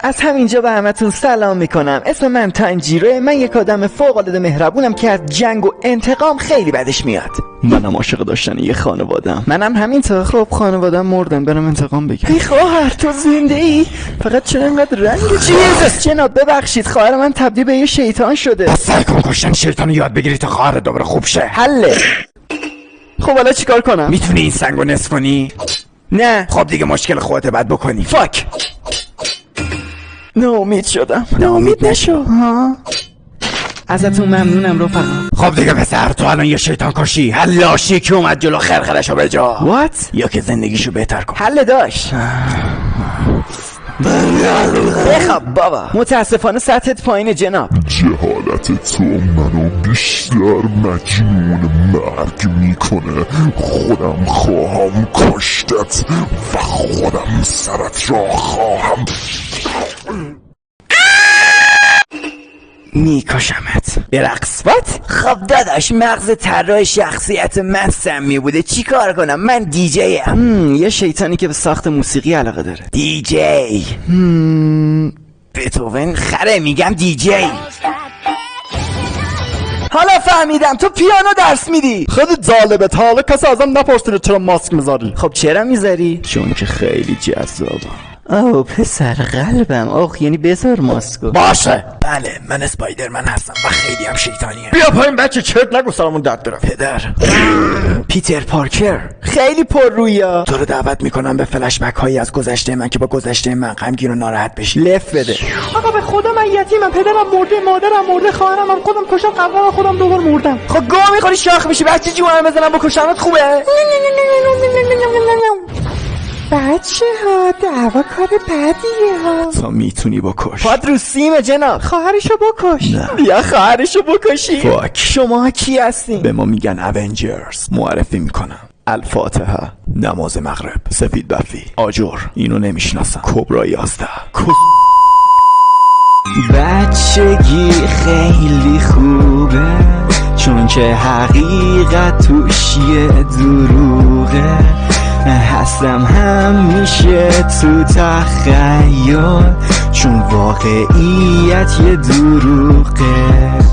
از همینجا به همتون سلام میکنم. اسم من تانجیروه. من یک آدم فوق العاده مهربونم که از جنگ و انتقام خیلی بدش میاد. منم عاشق داشتن یه خانوادم. منم همینطور. خب خانوادم مردن، برم انتقام بگیرم. ای خواهر تو زنده ای؟ فقط چرا اینقدر رنگ چیزست؟ جناب ببخشید، خواهر من تبدیل به یه شیطان شده. پس سعی کن کشتن شیطان رو یاد بگیری تا خواهر دوباره خوب شه. حله. خب حالا چیکار کنم؟ میتونی این سنگو نصف کنی؟ نه. خب دیگه مشکل خودت بعد بکنی. فاک. ناامید شدم. ناامید نشو. ها؟ ازتون ممنونم رفقا. خب دیگه پسر، تو الان یه شیطان کشی، حلاشی که اومد جلو خرخرشو به جا. وات؟ یا که زندگیشو بهتر کن. حله داشت. بخواب بابا. متاسفانه سطحت پایین جناب. جهالت تو منو بیشتر مجنون مرگ میکنه. خودم خواهم کشتت و خودم سرت را خواهم. میکشمت. برقص. وات؟ خب داداش، مغز طراح شخصیت من سمی بوده، چی کار کنم؟ من دیجی ام. یه شیطانی که به ساخت موسیقی علاقه داره. دیجی. بتوون خره، میگم دیجی. حالا فهمیدم تو پیانو درس میدی. خیلی جالبه، تا حالا کسی ازم نپرسیده چرا ماسک میذاری؟ خب چرا میذاری؟ چون که خیلی جذابم. اوه پسر قلبم. اوه یعنی بذار ماسکو. باشه. بله من اسپایدرمن هستم و خیلی هم شیطانیه. بیا پایین بچه، چرت نگو سرمون درد داره. پدر، پیتر پارکر خیلی پر رویا. تو رو دعوت میکنم به فلش بک هایی از گذشته من که با گذشته من غمگین و ناراحت بشی. لف بده. آقا به خدا من یتیمم، پدرم مرده، مادرم مرده، خواهرم هم خودم کشتم، قبلا خودم دوبار مردم. خب گوه میخوری شاخ میشی، بچه جوانم بزنم بکشمت خوبه؟ بچه ها دعوا کار بدیه ها. تا میتونی بکش. پاد رو سیمه جناب. خواهرشو بکش. بیا خواهرشو بکشی. فاک. شما کی هستین؟ به ما میگن اونجرز. معرفی میکنم: الفاتحه، نماز مغرب، سفید بفی، آجر. اینو نمیشناسم. کبرا 11. بچگی خیلی خوبه، چون که حقیقت توش یه دروغه. هستم همیشه تو تخیل، چون واقعیت یه دروغه.